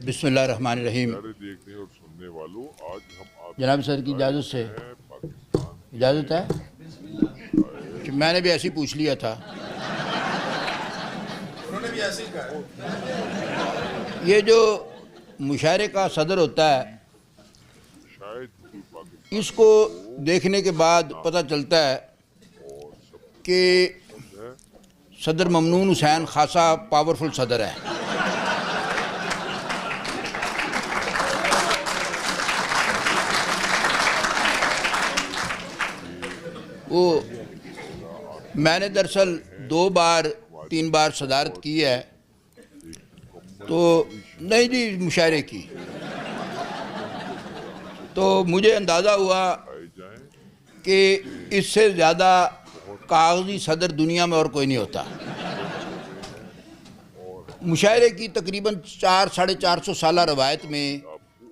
बिस्मिल्लाहिर्रहमानिर्रहीम। प्यारे देखने और सुनने वालों, आज हम आप जनाब सर की इजाज़त से पाकिस्तान इजाज़त है कि मैंने भी ऐसे ही पूछ लिया था। उन्होंने भी ऐसे ही कहा। ये जो मुशायरे का सदर होता है, शायद कोई पाकिस्तान इसको देखने के बाद पता चलता है और सब कि है। सदर ममनून हुसैन खासा पावरफुल सदर है। वो मैंने दरअसल 2 बार 3 बार सदारत की है, तो नहीं जी मुशायरे की, तो मुझे अंदाज़ा हुआ आए जाएं कि इससे ज़्यादा कागज़ी सदर दुनिया में और कोई नहीं होता। मुशायरे की तकरीबन 400-450 साल रवायत में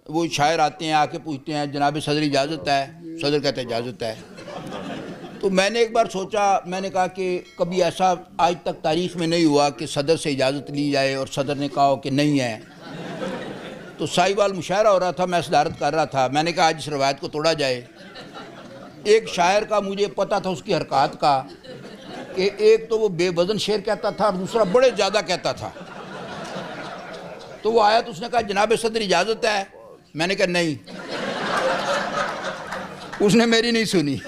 वो शायर आते हैं, आके पूछते हैं जनाब सदर इजाज़त है, सदर कहते हैं इजाज़त है। तो मैंने एक बार सोचा, मैंने कहा कि कभी ऐसा आज तक तारीख़ में नहीं हुआ कि सदर से इजाज़त ली जाए और सदर ने कहा हो कि नहीं है। तो साहिवाल मुशायरा हो रहा था, मैं सदारत कर रहा था, मैंने कहा आज इस रवायत को तोड़ा जाए। एक शायर का मुझे पता था उसकी हरकत का कि एक तो वो बेवज़न शेर कहता था और दूसरा बड़े ज़्यादा कहता था। तो वो आया तो उसने कहा जनाब सदर इजाज़त है, मैंने कहा नहीं। उसने मेरी नहीं सुनी।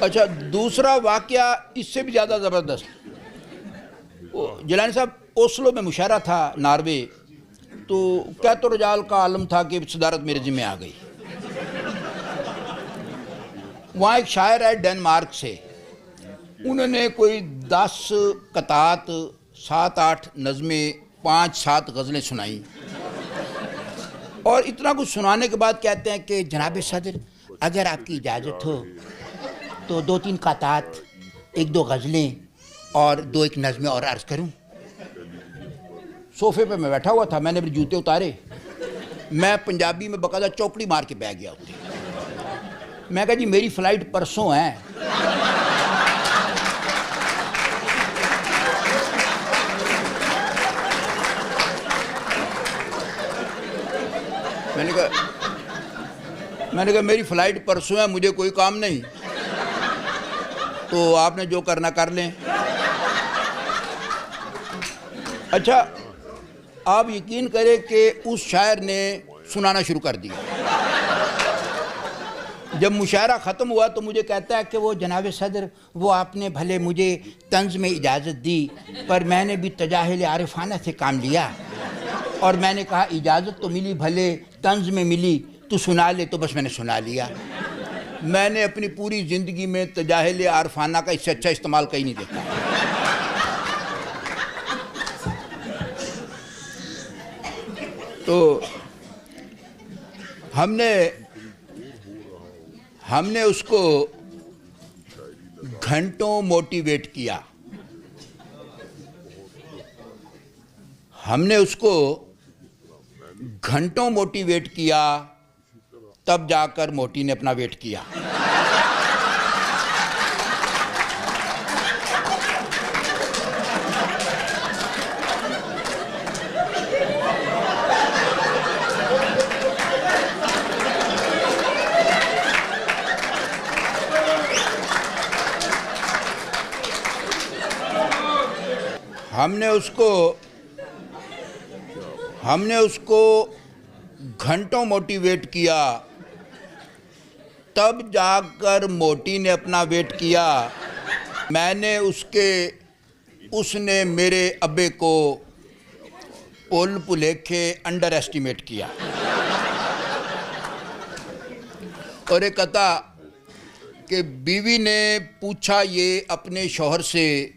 अच्छा, दूसरा वाक़या इससे भी ज़्यादा ज़बरदस्त। जिलानी साहब ओस्लो में मुशायरा था नॉर्वे, तो क्या तो रजाल का आलम था कि सदारत मेरे ज़िम्मे आ गई। वहाँ एक शायर है डेनमार्क से, उन्होंने कोई 10 कतात, 7-8 नज़में, 5-7 गज़लें सुनाई और इतना कुछ सुनाने के बाद कहते हैं कि जनाब सदर अगर आपकी इजाज़त हो तो 2-3 कतात, 1-2 गज़लें और 2-1 नज़में और अर्ज़ करूं। सोफे पे मैं बैठा हुआ था, मैंने अपने जूते उतारे, मैं पंजाबी में बकायदा चौकड़ी मार के बैठ गया उठे। मैं कहा जी मेरी फ़्लाइट परसों है। मैंने कहा मेरी फ़्लाइट परसों है, मुझे कोई काम नहीं, तो आपने जो करना कर लें। अच्छा, आप यकीन करें कि उस शायर ने सुनाना शुरू कर दिया। जब मुशायरा ख़त्म हुआ तो मुझे कहता है कि वो जनाब सदर, वो आपने भले मुझे तंज़ में इजाज़त दी, पर मैंने भी तजाहिल आरिफाना से काम लिया और मैंने कहा इजाज़त तो मिली, भले तंज़ में मिली, तू सुना ले, तो बस मैंने सुना लिया। मैंने अपनी पूरी ज़िंदगी में तजाहिल आरिफाना का इससे अच्छा इस्तेमाल कहीं नहीं देखा। तो हमने उसको घंटों मोटिवेट किया, तब जाकर मोटी ने अपना वेट किया। हमने उसको घंटों मोटिवेट किया, तब जाकर मोटी ने अपना वेट किया। उसने मेरे अब्बे को पुल पुलेखे अंडर एस्टिमेट किया। और एक कथा कि बीवी ने पूछा ये अपने शौहर से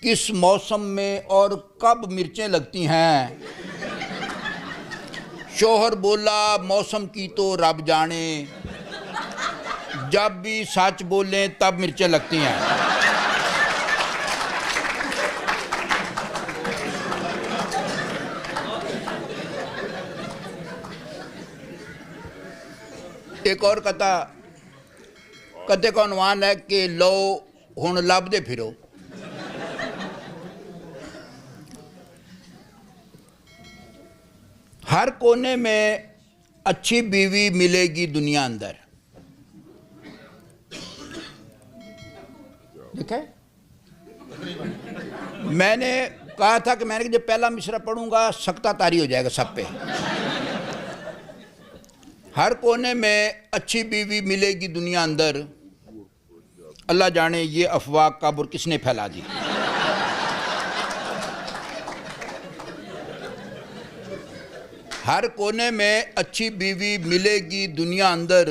किस मौसम में और कब मिर्चें लगती हैं। शौहर बोला मौसम की तो रब जाने, जब भी सच बोलें तब मिर्चें लगती हैं। एक और कथा कते का उन्वान है कि लो हुण लभदे फिरो। हर कोने में अच्छी बीवी मिलेगी दुनिया अंदर। ठीक है, मैंने कहा था कि मैंने जब पहला मिसरा पढ़ूंगा सख्ता तारी हो जाएगा सब पे। हर कोने में अच्छी बीवी मिलेगी दुनिया अंदर, अल्लाह जाने ये अफवाह कब और किसने फैला दी। हर कोने में अच्छी बीवी मिलेगी दुनिया अंदर,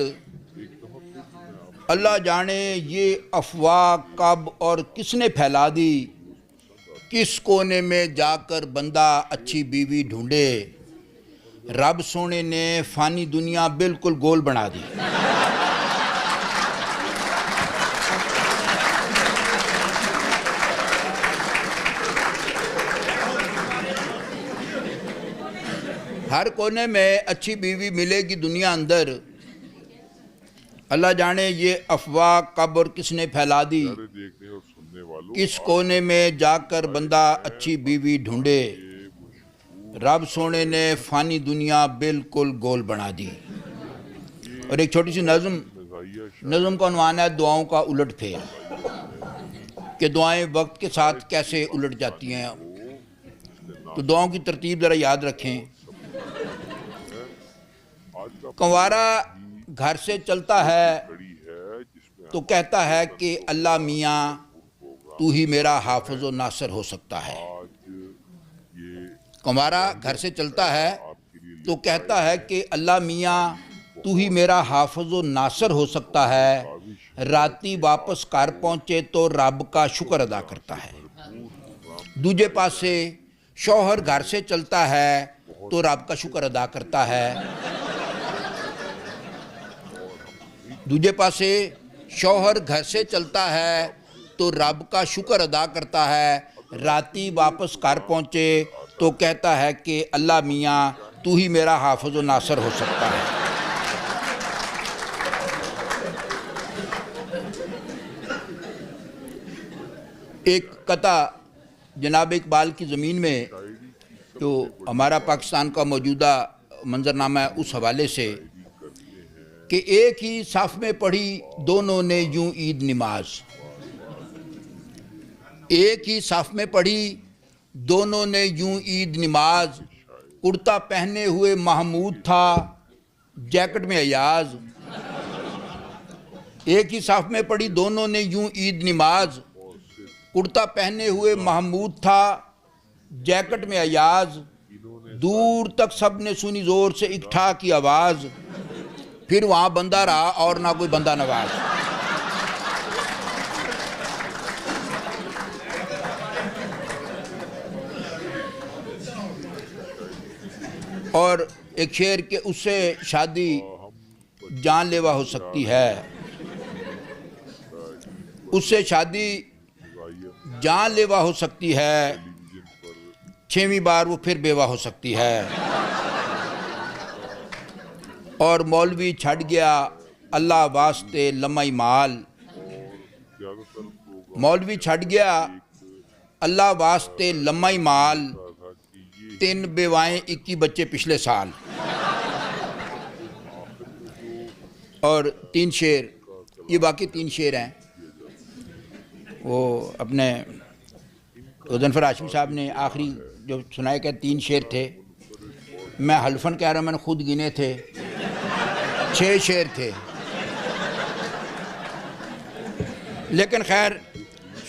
अल्लाह जाने ये अफवाह कब और किसने फैला दी। किस कोने में जाकर बंदा अच्छी बीवी ढूंढे, रब सोने ने फानी दुनिया बिल्कुल गोल बना दी। हर कोने में अच्छी बीवी मिलेगी दुनिया अंदर, अल्लाह जाने ये अफवाह कब और किसने फैला दी। प्यारे देखने और सुनने वालों, किस कोने में जाकर बंदा अच्छी बीवी ढूंढे, रब सोने ने फानी दुनिया बिल्कुल गोल बना दी। और एक छोटी सी नज़म, मज़ाहिया नज़म का उन्वान है दुआओं का उलट फेर, कि दुआएं वक्त के साथ कैसे उलट जाती हैं। तो दुआओं की तरतीब ज़रा याद रखें। आज का कंवारा घर से चलता है कड़ी है जिसमें तो कहता है कि अल्लाह मियाँ तू ही मेरा हाफिज़ व नासर हो सकता है। आज ये कंवारा घर से चलता है आपके लिए तो कहता है कि अल्लाह मियाँ तू ही मेरा हाफिज़ व नासर हो सकता है। राती वापस घर पहुँचे तो रब का शुक्र अदा करता है। दूजे पासे शौहर घर से चलता है तो रब का शुक्र अदा करता है। दूजे पासे शौहर घर से चलता है तो रब का शुक्र अदा करता है। राती वापस घर पहुँचे तो कहता है कि अल्लाह मियाँ तू ही मेरा हाफिज़ व नासर हो सकता है। एक कथा जनाब इकबाल की ज़मीन में, तो हमारा पाकिस्तान का मौजूदा मंजरनामा है उस हवाले से, कि एक ही साफ में पढ़ी दोनों ने यूं ईद नमाज। एक ही साफ में पढ़ी दोनों ने यूं ईद नमाज, कुर्ता पहने हुए महमूद था जैकेट में अयाज। एक ही साफ में पढ़ी दोनों ने यूं ईद नमाज, कुर्ता पहने हुए महमूद था जैकेट में अयाज। दूर तक सब ने सुनी जोर से इकट्ठा की आवाज़, फिर वहाँ बंदा रहा और ना कोई बंदा नवाज। और एक शेर के उससे शादी जानलेवा हो सकती है, उससे शादी जानलेवा हो सकती है, 6वीं बार वो फिर बेवा हो सकती है। और मौलवी छड़ गया अल्लाह वास्ते लम्हाई माल, ज़्यादातर लोग मौलवी छड़ गया अल्लाह वास्ते लम्हाई माल, था कि ये 3 बेवाएं 21 बच्चे पिछले साल। और 3 शेर, ये बाकी 3 शेर हैं। वो अपने गजनफर हाशमी साहब ने आखिरी जो सुनाए के 3 शेर थे, मैं हल्फन कह रहा हूँ, मैंने खुद गिने थे, 6 शेर थे। लेकिन खैर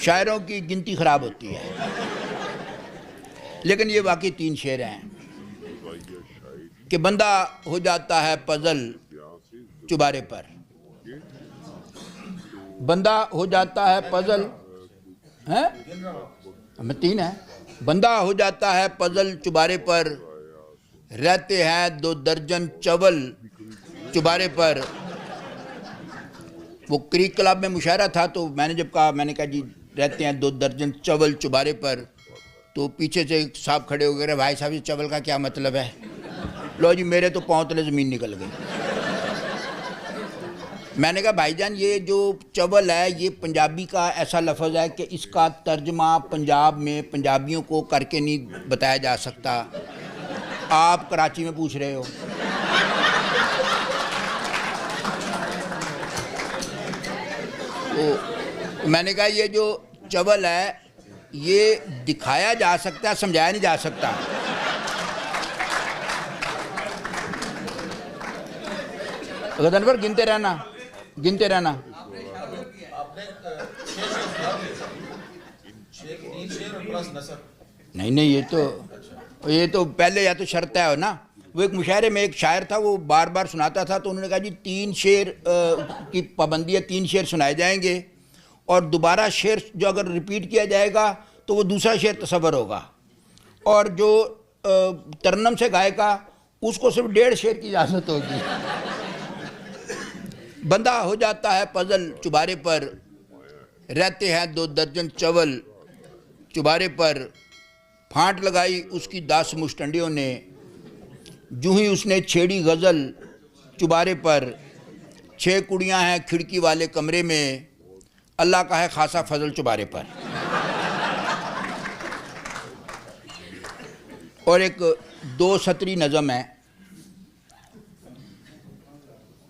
शायरों की गिनती ख़राब होती है। लेकिन ये बाकी 3 शेर हैं कि बंदा हो जाता है पजल चुबारे पर, बंदा हो जाता है पजल, हैं हमें 3 है। बंदा हो जाता है पजल चुबारे पर, रहते हैं 2 दर्जन चवल चुबारे पर। वो क्रिक क्लब में मुशायरा था, तो मैंने जब कहा, मैंने कहा जी रहते हैं 2 दर्जन चवल चुबारे पर, तो पीछे से एक साहब खड़े हो गए, भाई साहब ये चवल का क्या मतलब है? लो जी मेरे तो पाँव तले ज़मीन निकल गई। मैंने कहा भाईजान ये जो चवल है ये पंजाबी का ऐसा लफ्ज़ है कि इसका तर्जमा पंजाब में पंजाबियों को करके नहीं बताया जा सकता, आप कराची में पूछ रहे हो। तो मैंने कहा ये जो चवल है ये दिखाया जा सकता है, समझाया नहीं जा सकता। गदनवर गिनते रहना, गिनते रहना। नहीं नहीं, ये तो पहले या तो शर्त है ना। वो एक मुशायरे में एक शायर था, वो बार बार सुनाता था, तो उन्होंने कहा जी 3 शेर की पाबंदी है, 3 शेर सुनाए जाएंगे और दोबारा शेर जो अगर रिपीट किया जाएगा तो वो दूसरा शेर तसव्वुर होगा, और जो तरन्नम से गाएगा उसको सिर्फ 1.5 शेर की इजाज़त होगी। बंदा हो जाता है पजल चुबारे पर, रहते हैं 2 दर्जन चवल चुबारे पर, फांट लगाई उसकी 10 मुश्तंडियों ने, जूँ ही उसने छेड़ी गज़ल चुबारे पर, 6 कुड़ियाँ हैं खिड़की वाले कमरे में, अल्लाह का है खासा फजल चुबारे पर। और एक 2 सतरी नज़म है,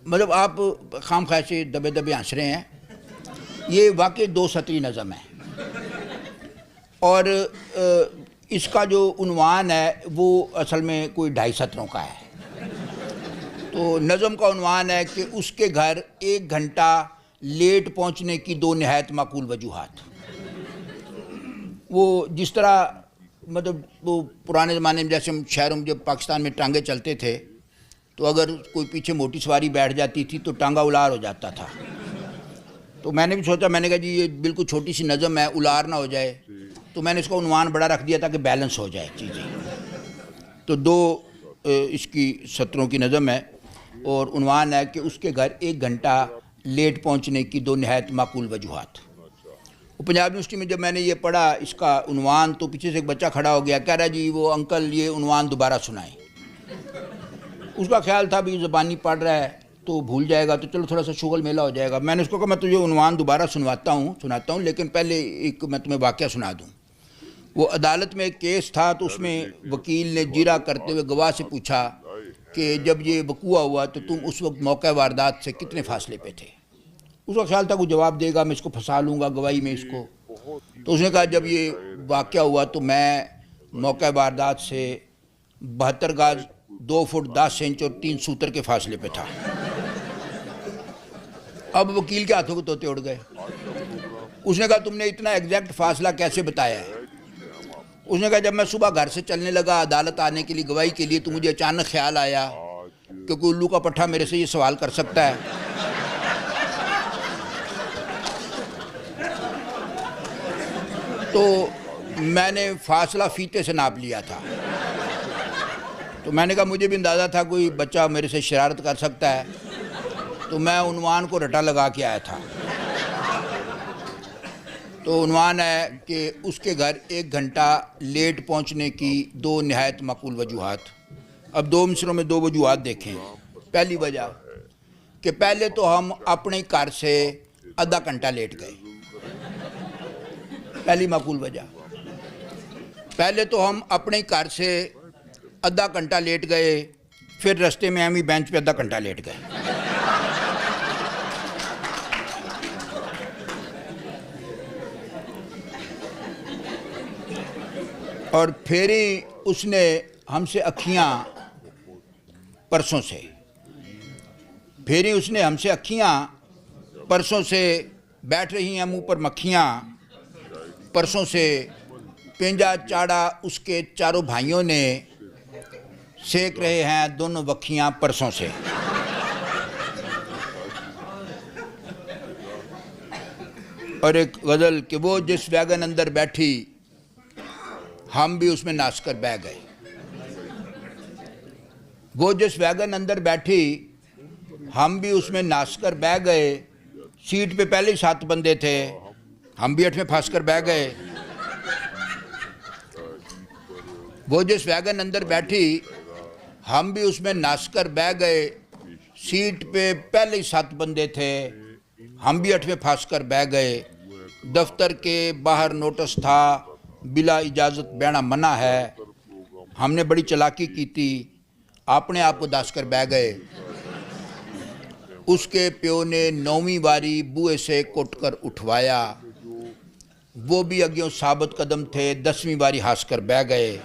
मतलब आप खाम खाए से दबे दबे हंस रहे हैं, ये वाकई 2 सतरी नज़म है। और इसका जो उन्वान है वो असल में कोई 2.5 सतरों का है। तो नज़म का उन्वान है कि उसके घर 1 घंटा लेट पहुंचने की 2 नहायत माकूल वजूहात। वो जिस तरह मतलब वो पुराने ज़माने में जैसे हम शहरों में जब पाकिस्तान में टांगे चलते थे तो अगर कोई पीछे मोटी सवारी बैठ जाती थी तो टांगा उलार हो जाता था। तो मैंने भी सोचा, मैंने कहा जी ये बिल्कुल छोटी सी नज़म है, उलार ना हो जाए, तो मैंने इसका उन्वान बड़ा रख दिया ताकि बैलेंस हो जाए चीज़ें। तो 2 इसकी सतरों की नज़म है और उन्वान है कि उसके घर 1 घंटा लेट पहुंचने की 2 नहायत माकूल वजूहात। वो पंजाब यूनिवर्सिटी में जब मैंने ये पढ़ा इसका उन्वान, तो पीछे से एक बच्चा खड़ा हो गया, कह रहा जी वो अंकल ये उन्वान दोबारा सुनाएं। उसका ख्याल था भी ज़बानी पढ़ रहा है तो भूल जाएगा, तो चलो थोड़ा सा शुगल मेला हो जाएगा। मैंने उसको कहा मैं तुझे उन्वान दोबारा सुनाता हूँ, लेकिन पहले एक मैं तुम्हें वाक़या सुना दूँ। वो अदालत में एक केस था, तो उसमें वकील ने जिरा करते हुए गवाह से पूछा कि जब ये वक़ूआ हुआ तो तुम उस वक्त मौका वारदात से कितने फासले पे थे। उसका ख्याल था वो जवाब देगा, मैं इसको फंसा लूँगा गवाही में इसको। तो उसने कहा जब ये वाक़या हुआ तो मैं मौका वारदात से 72 गज 2 फुट 10 इंच और 3 सूतर के फासले पे था। अब वकील के हाथों को तोते उड़ गए। उसने कहा तुमने इतना एग्जैक्ट फासला कैसे बताया है? उसने कहा जब मैं सुबह घर से चलने लगा अदालत आने के लिए गवाही के लिए, तो मुझे अचानक ख्याल आया कि कोई उल्लू का पट्ठा मेरे से ये सवाल कर सकता है। तो मैंने फासला फीते से नाप लिया था। तो मैंने कहा मुझे भी अंदाज़ा था कोई बच्चा मेरे से शरारत कर सकता है, तो मैं उन्वान को रटा लगा के आया था। तो उन्वान है कि उसके घर 1 घंटा लेट पहुंचने की 2 नहायत माकूल वजूहात। अब 2 मिसरों में 2 वजूहात देखें। पहली वजह कि पहले तो हम अपने घर से आधा घंटा लेट गए, पहली माकूल वजह। पहले तो हम अपने घर से आधा घंटा लेट गए, फिर रास्ते में हम ही बेंच पे आधा घंटा लेट गए। और फिर ही उसने हमसे अखियाँ परसों से, फिर ही उसने हमसे अखियाँ परसों से बैठ रही हैं मुंह पर मक्खियाँ, परसों से पेंजा चाड़ा उसके चारों भाइयों ने, सेक रहे हैं दोनों वक्खियाँ परसों से। और एक गज़ल कि वो जिस वैगन अंदर बैठी हम भी उसमें नाच कर बह गए। वो जिस वैगन अंदर बैठी हम भी उसमें नाच कर बह गए। सीट पे पहले ही 7 बंदे थे, हम भी 8वें फंस कर बह गए। वो जिस वैगन अंदर बैठी हम भी उसमें नाच कर बह गए। सीट पे पहले ही 7 बंदे थे, हम भी 8वें फंस कर बह गए। दफ्तर के बाहर नोटिस था, बिला इजाज़त बहना मना है। हमने बड़ी चालाकी की थी, अपने आप को दस कर बह गए। उसके प्यो ने 9वीं बारी बुए से कुट कर उठवाया, वो भी अग्यों साबित कदम थे, 10वीं बारी हंस कर बह गए।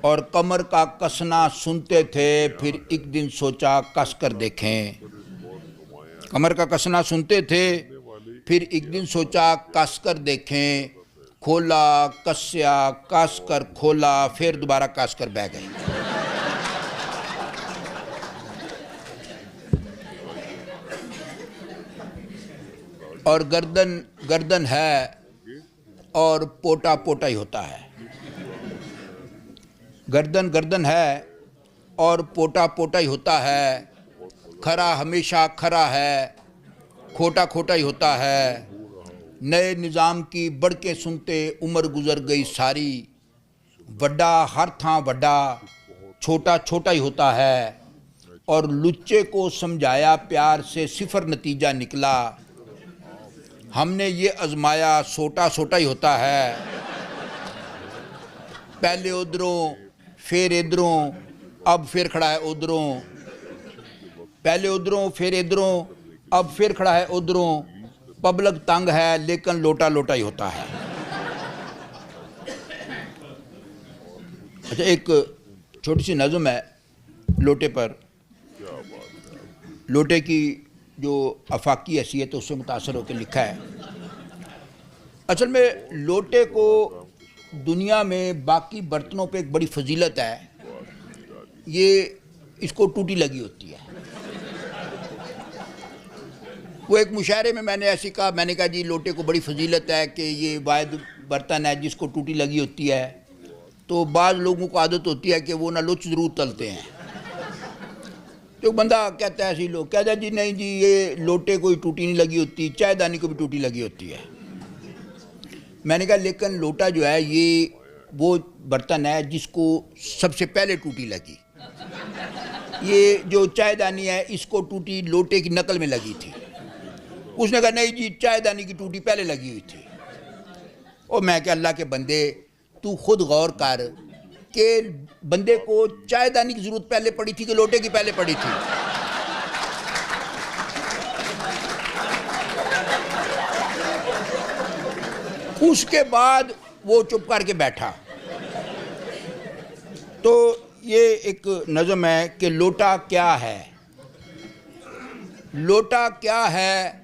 और कमर का कसना सुनते थे, फिर एक दिन सोचा कस कर देखें। कमर का कसना सुनते थे, फिर एक दिन सोचा कस कर देखें। खोला, कसया, कस कर खोला, फिर दोबारा कस कर बह गए। और गर्दन गर्दन है और पोटा पोटा ही होता है। गर्दन गर्दन है और पोटा पोटा ही होता है। खरा हमेशा खरा है, खोटा खोटा ही होता है। नए निज़ाम की बढ़ के सुनते उम्र गुजर गई सारी। वड्डा हर थां वड्डा, छोटा छोटा ही होता है। और लुच्चे को समझाया प्यार से, सिफर नतीजा निकला। हमने ये आजमाया, सोटा सोटा ही होता है। पहले उधरों फिर इधरों, अब फिर खड़ा है उधरों। पहले उधरों फिर इधरों, अब फिर खड़ा है उधरों। पब्लिक तंग है लेकिन लोटा लोटा ही होता है। अच्छा, एक छोटी सी नज़म है लोटे पर। लोटे की जो अफाकी हैसियत है उससे मुतासर होकर लिखा है। असल में लोटे को दुनिया में बाकी बर्तनों पे एक बड़ी फजीलत है, ये इसको टूटी लगी होती है। वो एक मुशायरे में मैंने ऐसे कहा, मैंने कहा जी लोटे को बड़ी फजीलत है कि ये वाहिद बर्तन है जिसको टूटी लगी होती है। तो बाज़ लोगों को आदत होती है कि वो ना लुच ज़रूर तलते हैं। तो बंदा कहता है, ऐसे लोग कहता है जी नहीं जी ये लोटे कोई टूटी नहीं लगी होती, चायदानी को भी टूटी लगी होती है। मैंने कहा लेकिन लोटा जो है ये वो बर्तन है जिसको सबसे पहले टूटी लगी। ये जो चायदानी है इसको टूटी लोटे की नकल में लगी थी। उसने कहा नहीं जी चायदानी की टूटी पहले लगी हुई थी। और मैं क्या, अल्लाह के बंदे तू खुद गौर कर कि बंदे को चायदानी की ज़रूरत पहले पड़ी थी कि लोटे की पहले पड़ी थी। उसके बाद वो चुप करके बैठा। तो ये एक नज़म है कि लोटा क्या है। लोटा क्या है,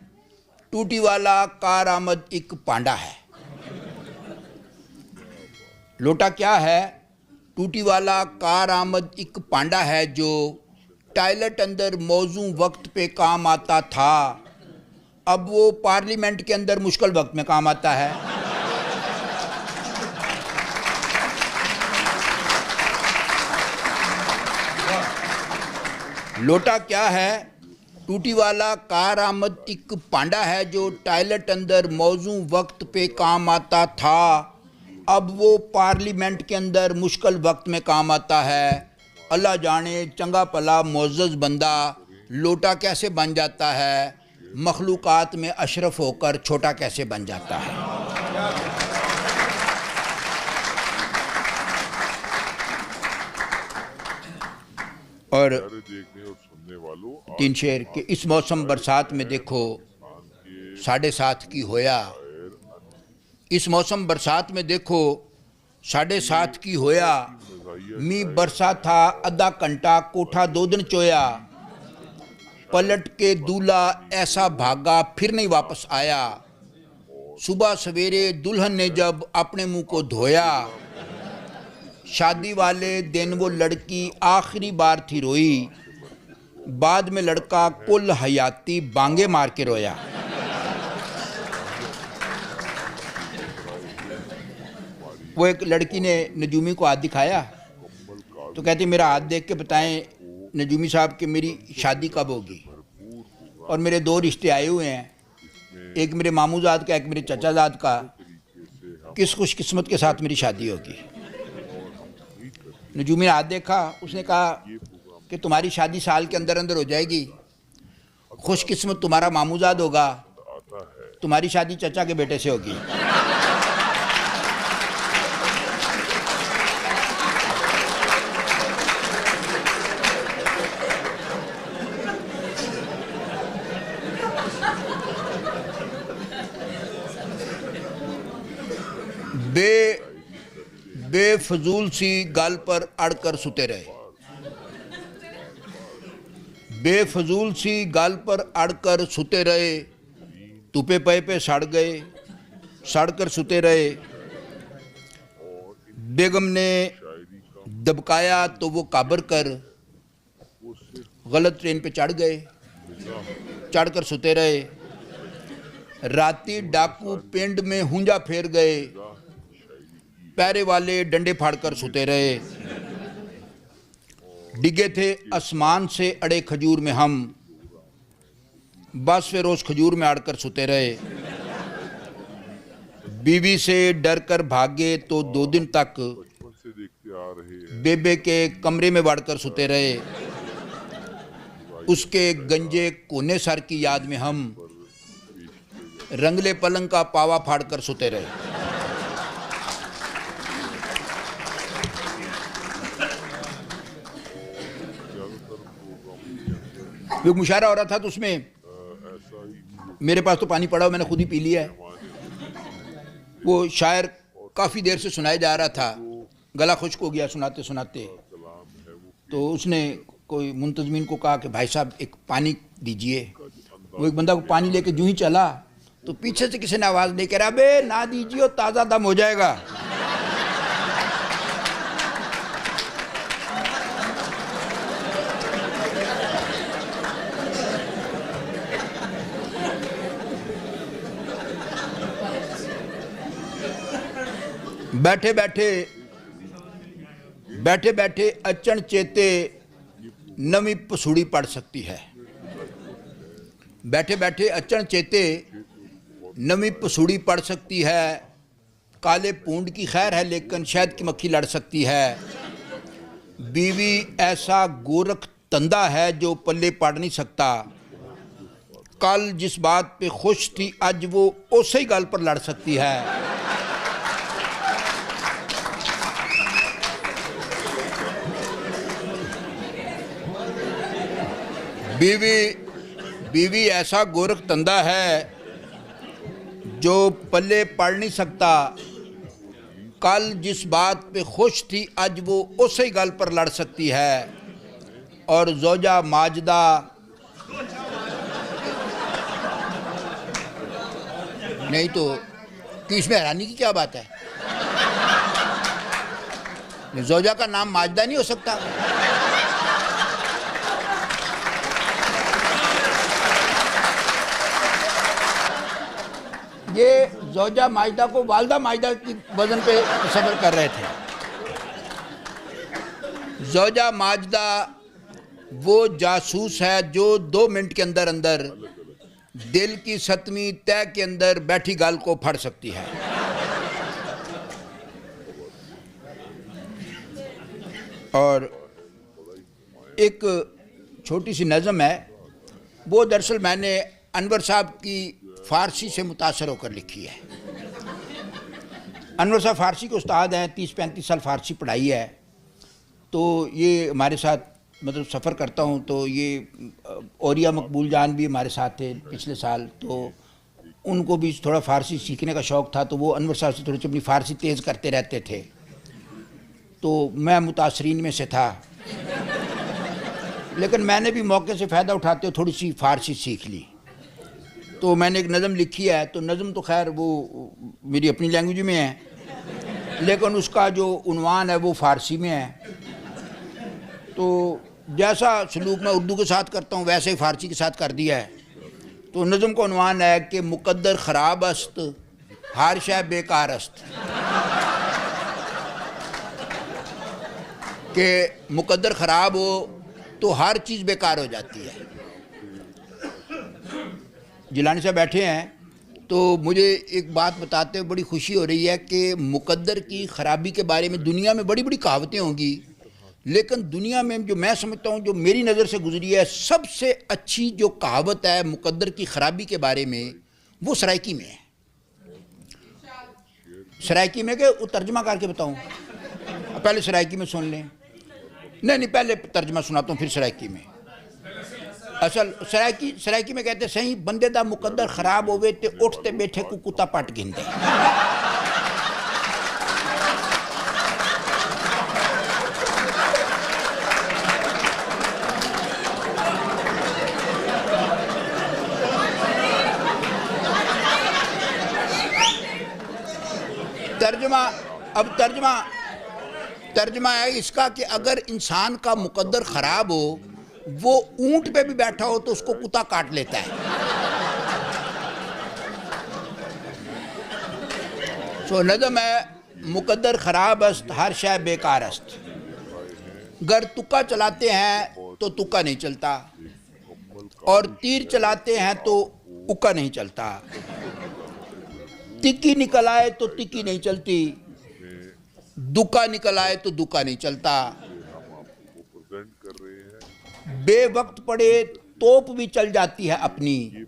टूटी वाला कार आमद एक पांडा है। लोटा क्या है, टूटी वाला कार आमद एक पांडा है जो टॉयलेट अंदर मौजू वक्त पे काम आता था, अब वो पार्लियामेंट के अंदर मुश्किल वक्त में काम आता है। लोटा क्या है, टूटी वाला कार आमद एक पांडा है जो टॉयलेट अंदर मौजू वक्त पे काम आता था, अब वो पार्लियामेंट के अंदर मुश्किल वक्त में काम आता है। अल्लाह जाने चंगा भला मुअज़्ज़ज़ बंदा लोटा कैसे बन जाता है, मखलूक़ात में अशरफ होकर छोटा कैसे बन जाता है। और देखने और सुनने वालों, 3 शेर कि इस मौसम बरसात में देखो 7:30 की होया। इस मौसम बरसात में देखो 7:30 की होया। मी बरसा था आधा घंटा, कोठा 2 दिन चोया। पलट के दूल्हा ऐसा भागा फिर नहीं वापस आया। सुबह सवेरे दुल्हन ने जब अपने मुंह को धोया, शादी वाले दिन वो लड़की आखिरी बार थी रोई। बाद में लड़का कुल हयाती बांगे मार के रोया। वो एक लड़की ने नजूमी को हाथ दिखाया तो कहती मेरा हाथ देख के बताएं नजूमी साहब कि मेरी शादी कब होगी। और मेरे 2 रिश्ते आए हुए हैं, एक मेरे मामूजाद का, एक मेरे चचाजाद का। किस खुशकिस्मत के साथ मेरी शादी होगी। नजूमी ने हाथ देखा, उसने कहा कि तुम्हारी शादी साल के अंदर अंदर हो जाएगी, खुशकिस्मत तुम्हारा मामूजाद होगा, आता है तुम्हारी शादी चचा के बेटे से होगी। बेफजूल सी गल पर अड़कर सुते रहे, बेफजूल सी गल पर अड़कर सुते रहे, तुपे पे सड़ गए, सड़कर सुते रहे। बेगम ने दबकाया तो वो काबर कर गलत ट्रेन पे चढ़ गए, चढ़कर सुते रहे। राती डाकू पिंड में हुंजा फेर गए, पैरे वाले डंडे फाड़कर सुते रहे। डिगे थे आसमान से अड़े खजूर में हम, बस फिर उस खजूर में अड़कर सुते रहे। बीवी से डर कर भागे तो 2 दिन तक बचपन से देखते आ रहे हैं बेबे के कमरे में बढ़कर सुते रहे। उसके गंजे कोने सर की याद में हम रंगले पलंग का पावा फाड़कर सुते रहे। एक मुशायरा हो रहा था तो उसमें ऐसा ही मेरे पास तो पानी पड़ा हो, मैंने खुद ही पी लिया है। वो शायर काफ़ी देर से सुनाया जा रहा था, गला खुश्क हो गया सुनाते सुनाते। तो उसने कोई मुंतजमीन को कहा कि भाई साहब एक पानी दीजिए। वो एक बंदा को पानी लेके यूं ही चला तो पीछे से किसी ने आवाज़ दे के, अबे ना दीजिए ताज़ा दम हो जाएगा। बैठे बैठे बैठे बैठे अचन चेते नवी पसूड़ी पड़ सकती है। बैठे बैठे अचन चेते नवी पसूड़ी पड़ सकती है। काले पूंड की खैर है लेकिन शहद की मक्खी लड़ सकती है। बीवी ऐसा गोरख तंदा है जो पल्ले पड़ नहीं सकता। कल जिस बात पे खुश थी आज वो उसी गल पर लड़ सकती है। बीवी ऐसा गोरख तंदा है जो पल्ले पड़ नहीं सकता। कल जिस बात पे खुश थी आज वो उसी गल पर लड़ सकती है। और ज़ौजा माजदा नहीं तो इसमें हैरानी की क्या बात है? ज़ौजा का नाम माजदा नहीं हो सकता? ये ज़ौजा माजदा को वालदा माजदा की वजन पे सब्र कर रहे थे। ज़ौजा माजदा वो जासूस है जो 2 मिनट के अंदर अंदर दिल की 7वीं तय के अंदर बैठी गाल को फड़ सकती है। और एक छोटी सी नज़म है, वो दरअसल मैंने अनवर साहब की फ़ारसी से मुतासर होकर लिखी है। अनवर साहब फ़ारसी के उस्ताद हैं, 30-35 साल फ़ारसी पढ़ाई है। तो ये हमारे साथ मतलब सफ़र करता हूँ तो ये औरिया मकबूल जान भी हमारे साथ थे पिछले साल, तो उनको भी थोड़ा फ़ारसी सीखने का शौक़ था। तो वो अनवर साहब से थोड़ी सी अपनी फ़ारसी तेज़ करते रहते थे, तो मैं मुतासरीन में से था। लेकिन मैंने भी मौके से फ़ायदा उठाते हुए थोड़ी सी फ़ारसी सीख ली। तो मैंने एक नज़म लिखी है, तो नज़म तो खैर वो मेरी अपनी लैंग्वेज में है लेकिन उसका जो उन्वान है वो फ़ारसी में है। तो जैसा सलूक मैं उर्दू के साथ करता हूँ वैसे ही फ़ारसी के साथ कर दिया है। तो नज़म का उन्वान है कि मुक़द्दर ख़राब अस्त हर शय बेकार अस्त। कि मुक़द्दर ख़राब हो तो हर चीज़ बेकार हो जाती है। जिलानी साहब बैठे हैं तो मुझे एक बात बताते हुए बड़ी खुशी हो रही है कि मुक़द्दर की ख़राबी के बारे में दुनिया में बड़ी बड़ी कहावतें होंगी लेकिन दुनिया में जो मैं समझता हूँ, जो मेरी नज़र से गुजरी है, सबसे अच्छी जो कहावत है मुकद्दर की ख़राबी के बारे में, वो सराइकी में है। सराइकी में के तर्जमा करके बताऊँ? पहले सराइकी में सुन लें। नहीं, पहले तर्जमा सुनाता हूँ फिर सराइकी में। असल सराइकी में कहते सही बंदे दा मुकद्दर खराब होवे ते उठते बैठे को कुत्ता पट गिनदे। तर्जमा है इसका कि अगर इंसान का मुकद्दर खराब हो, वो ऊंट पे भी बैठा हो तो उसको कुत्ता काट लेता है। सो नज़म है मुकद्दर खराब अस्त हर शय बेकार अस्त। अगर तुक्का चलाते हैं तो तुक्का नहीं चलता, और तीर चलाते हैं तो उक्का नहीं चलता। तिक्की निकल आए तो तिक्की नहीं चलती, दुक्का निकल आए तो दुक्का नहीं चलता। प्रेजेंट कर रहे हैं। बेवक्त पड़े तोप भी चल जाती है अपनी,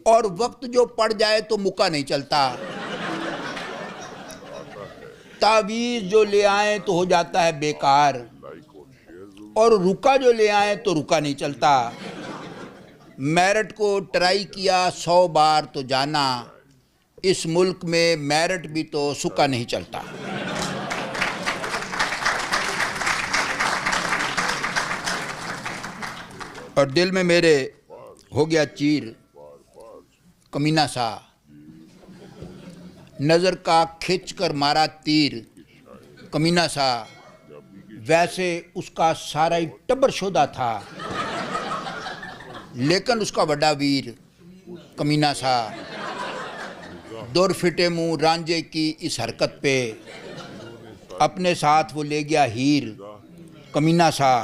और वक्त जो पड़ जाए तो मुक्का नहीं चलता। तावीज़ जो ले आए तो हो जाता है बेकार, और रुका जो ले आए तो रुका नहीं चलता। मेरिट को ट्राई किया 100 बार तो जाना, इस मुल्क में मेरिट भी तो सुक्का नहीं चलता। और दिल में मेरे हो गया चीर कमीना सा, नज़र का खिंच कर मारा तीर कमीना सा। वैसे उसका सारा ही टब्बर शोदा था, लेकिन उसका बड़ा वीर कमीना सा। दुर फिटे मुँह रांझे की इस हरकत पे, अपने साथ वो ले गया हीर कमीना सा।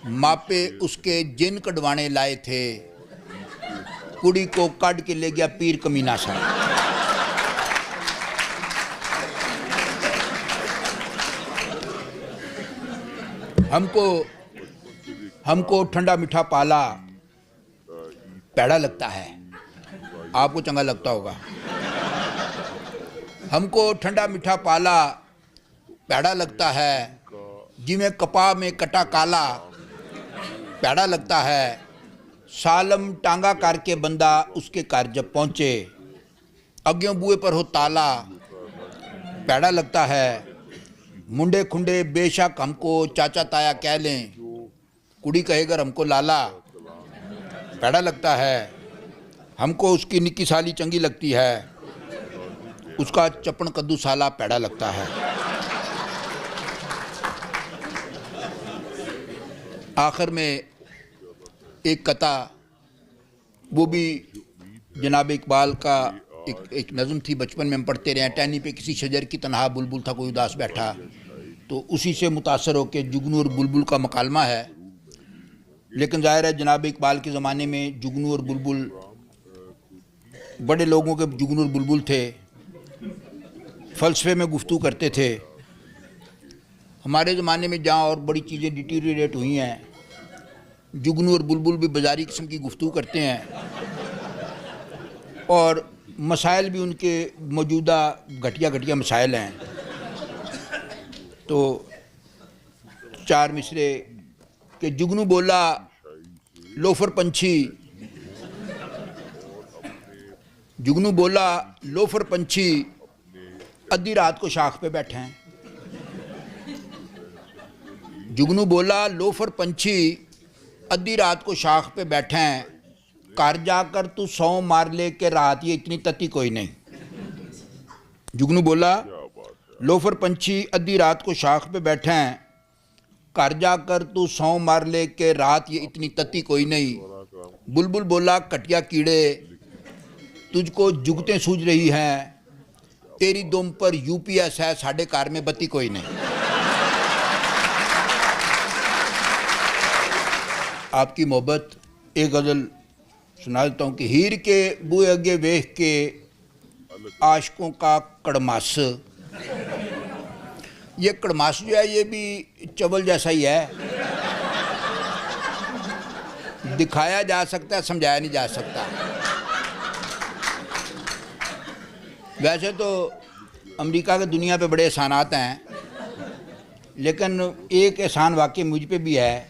मापे उसके जिन कटवाने लाए थे, कुड़ी को काट के ले गया पीर कमीना सा। हमको ठंडा मीठा पाला पैड़ा लगता है, आपको चंगा लगता होगा। हमको ठंडा मीठा पाला पैड़ा लगता है, जिमें कपा में कटा काला पैड़ा लगता है। सालम टांगा करके बंदा उसके घर जब पहुँचे, अग्यों बुए पर हो ताला पैड़ा लगता है। मुंडे खुंडे बेशक हमको चाचा ताया कह लें, कुड़ी कहेगर हमको लाला पैड़ा लगता है। हमको उसकी निक्की साली चंगी लगती है, उसका चपन कद्दू साला पैड़ा लगता है। आखिर में एक कथा, वो भी जनाब इकबाल का एक नज़म थी, बचपन में हम पढ़ते रहे। टहनी पे किसी शजर की तनहा बुलबुल था कोई उदास बैठा, तो उसी से मुतासर होकर जुगनू और बुलबुल का मकालमा है। लेकिन ज़ाहिर है जनाब इकबाल के ज़माने में जुगनू और बुलबुल बड़े लोगों के जुगनू और बुलबुल थे, फ़लसफ़े में गुफ्तगू करते थे। हमारे ज़माने में जहाँ और बड़ी चीज़ें डिटीरियरेट हुई हैं, जुगनू और बुलबुल भी बाजारी किस्म की गुफ्तगू करते हैं, और मसाइल भी उनके मौजूदा घटिया मसाइल हैं। तो 4 मिसरे के जुगनू बोला लोफर पंछी, जुगनू बोला लोफर पंछी आधी रात को शाख पे बैठे हैं। जुगनू बोला लोफर पंछी आधी रात को शाख पे बैठे हैं, घर जाकर तू 100 मार ले के रात ये इतनी तती कोई नहीं। जुगनू बोला लोफर पंछी आधी रात को शाख पे बैठे हैं, घर जाकर तू 100 मार ले के रात ये इतनी तती कोई नहीं। बुलबुल बोला कटिया कीड़े तुझको जुगतें सूझ रही हैं, तेरी दुम पर यूपीएस है, साढ़े कार में बत्ती कोई नहीं। आपकी मोहब्बत एक गज़ल सुना देता हूँ कि हीर के बुए अगे वेख के आशकों का कड़मास, ये कड़मास जो है ये भी चवल जैसा ही है, दिखाया जा सकता है, समझाया नहीं जा सकता। वैसे तो अमेरिका के दुनिया पे बड़े एहसानात हैं, लेकिन एक एहसान वाकई मुझ पे भी है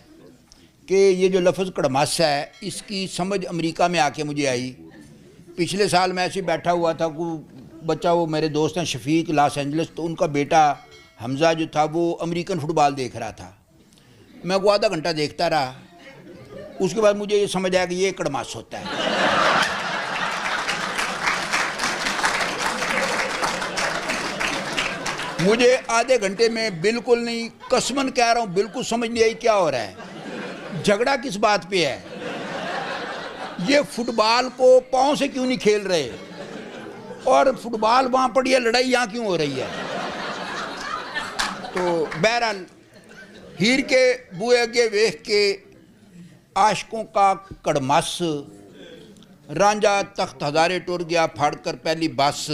कि ये जो लफ्ज़ कड़मास है इसकी समझ अमेरिका में आके मुझे आई। पिछले साल मैं ऐसे ही बैठा हुआ था, कोई बच्चा, वो मेरे दोस्त हैं शफीक लॉस एंजलिस, तो उनका बेटा हमज़ा जो था वो अमेरिकन फुटबॉल देख रहा था। मैं वो आधा घंटा देखता रहा, उसके बाद मुझे ये समझ आया कि ये कड़मास होता है। मुझे आधे घंटे में बिल्कुल नहीं, कसमन कह रहा हूँ, बिल्कुल समझ नहीं आई क्या हो रहा है, झगड़ा किस बात पे है, ये फुटबॉल को पाँव से क्यों नहीं खेल रहे, और फुटबॉल वहाँ पड़ी है, लड़ाई यहाँ क्यों हो रही है। तो बहरहाल हीर के बुए अगे वेख के आशकों का कड़मस, रांझा तख्त हज़ारे टुर गया फाड़कर पहली बस,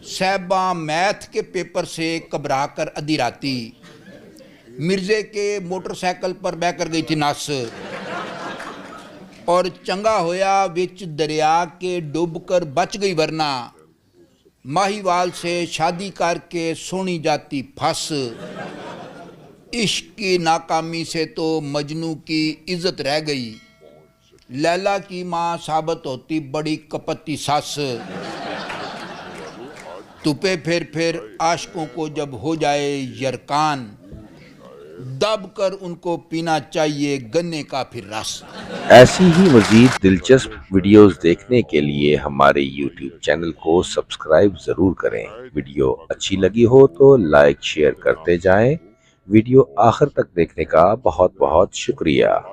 साहबा मैथ के पेपर से घबरा कर अधी राती, मिर्ज़े के मोटरसाइकिल पर बह कर गई थी नस, और चंगा होया विच दरिया के डूब कर बच गई, वरना माहीवाल से शादी करके सोनी जाती फंस, इश्क की नाकामी से तो मजनू की इज्जत रह गई, लैला की माँ साबित होती बड़ी कपटी सास, तुपे फिर आशिकों को जब हो जाए यरकान, दब कर उनको पीना चाहिए गन्ने का फिर रस। ऐसी ही मज़ीद दिलचस्प वीडियोस देखने के लिए हमारे YouTube चैनल को सब्सक्राइब ज़रूर करें। वीडियो अच्छी लगी हो तो लाइक शेयर करते जाएं। वीडियो आखिर तक देखने का बहुत बहुत शुक्रिया।